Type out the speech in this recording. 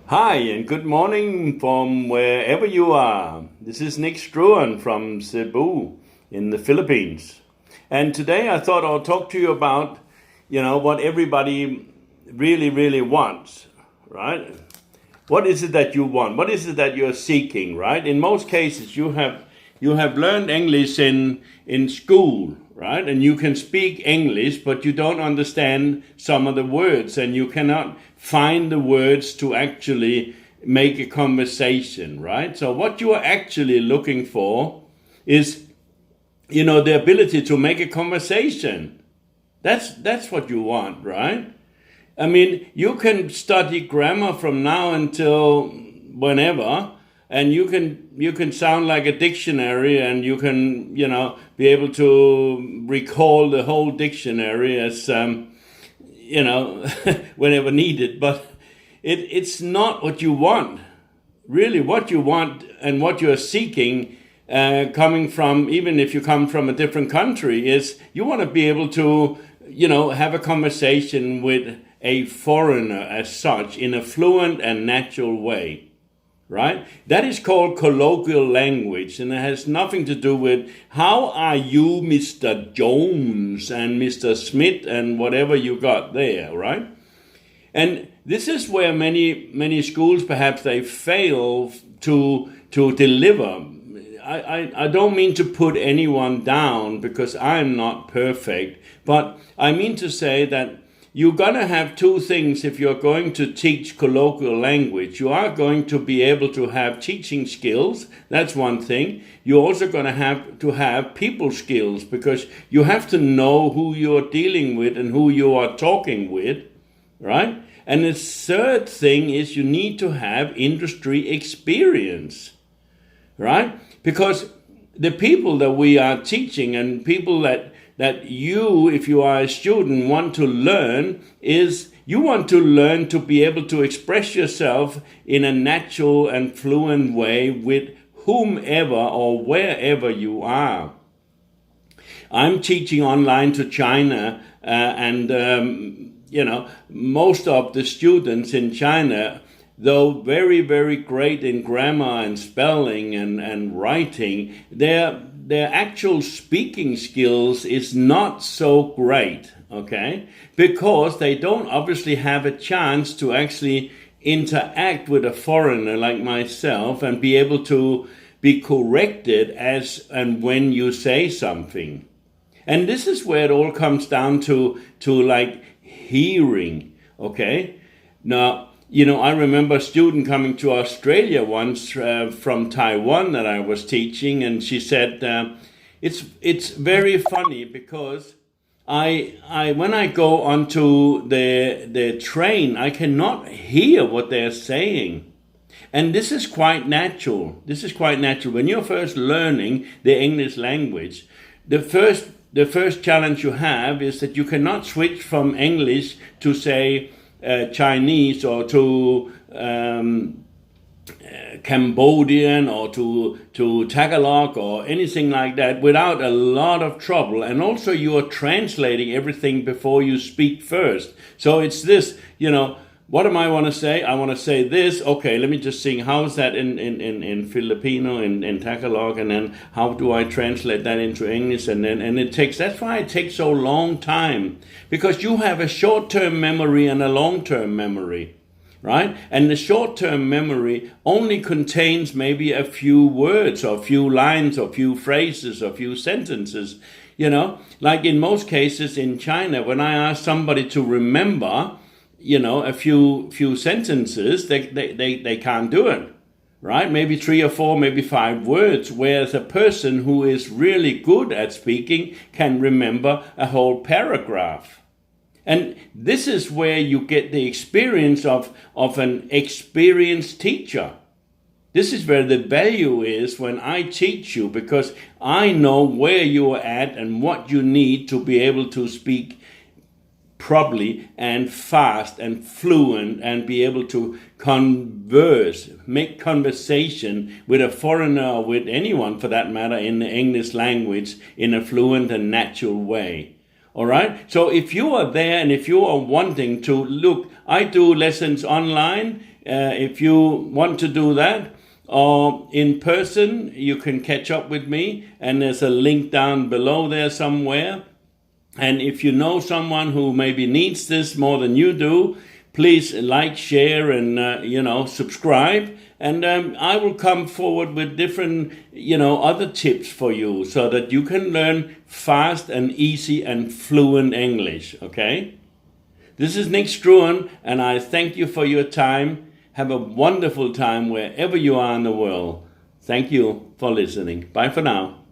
Hi and good morning from wherever you are. This is nickstruan from Cebu in the Philippines. And today I thought I'll talk to you about, what everybody really wants, right? What is it that you want? What is it that you're seeking, right? In most cases you have learned English in school, right? And you can speak English, but you don't understand some of the words, and you cannot find the words to actually make a conversation, right? So what you are actually looking for is, the ability to make a conversation. That's what you want, right? I mean, you can study grammar from now until whenever, and you can sound like a dictionary, and you can be able to recall the whole dictionary as whenever needed. But it's not what you want. Really, what you want and what you're seeking, coming from, even if you come from a different country, is you want to be able to have a conversation with a foreigner as such in a fluent and natural way, right? That is called colloquial language, and it has nothing to do with how are you, Mr. Jones and Mr. Smith and whatever you got there, right? And this is where many schools perhaps they fail to deliver. I don't mean to put anyone down because I'm not perfect, but I mean to say that you're going to have two things if you're going to teach colloquial language. You are going to be able to have teaching skills. That's one thing. You're also going to have people skills, because you have to know who you're dealing with and who you are talking with, right? And the third thing is you need to have industry experience, right? Because the people that we are teaching and people that you, if you are a student, want to learn is you want to learn to be able to express yourself in a natural and fluent way with whomever or wherever you are. I'm teaching online to China, and most of the students in China, though very great in grammar and spelling and writing, their actual speaking skills is not so great, okay? Because they don't obviously have a chance to actually interact with a foreigner like myself and be able to be corrected as and when you say something. And this is where it all comes down to like hearing, okay? Now, I remember a student coming to Australia once from Taiwan that I was teaching, and she said, it's very funny because I when I go onto the train, I cannot hear what they're saying. And this is quite natural. This is quite natural. When you're first learning the English language, the first challenge you have is that you cannot switch from English to, say, Chinese or to Cambodian or to Tagalog or anything like that without a lot of trouble. And also you are translating everything before you speak first. So it's this, what am I want to say? I want to say this. Okay, let me just sing. How's that in Filipino, in Tagalog? And then how do I translate that into English? And that's why it takes so long time. Because you have a short-term memory and a long-term memory, right? And the short-term memory only contains maybe a few words or a few lines or a few phrases or a few sentences. Like in most cases in China, when I ask somebody to remember a few sentences, they can't do it, right? Maybe 3 or 4, maybe 5 words, whereas a person who is really good at speaking can remember a whole paragraph. And this is where you get the experience of an experienced teacher. This is where the value is when I teach you, because I know where you're at and what you need to be able to speak properly and fast and fluent and be able to make conversation with a foreigner or with anyone for that matter in the English language in a fluent and natural way. All right. So if you are there and if you are wanting to look, I do lessons online. If you want to do that or in person, you can catch up with me. And there's a link down below there somewhere. And if you know someone who maybe needs this more than you do, please like, share, and subscribe. And I will come forward with different, other tips for you so that you can learn fast and easy and fluent English, okay? This is nickstruan, and I thank you for your time. Have a wonderful time wherever you are in the world. Thank you for listening. Bye for now.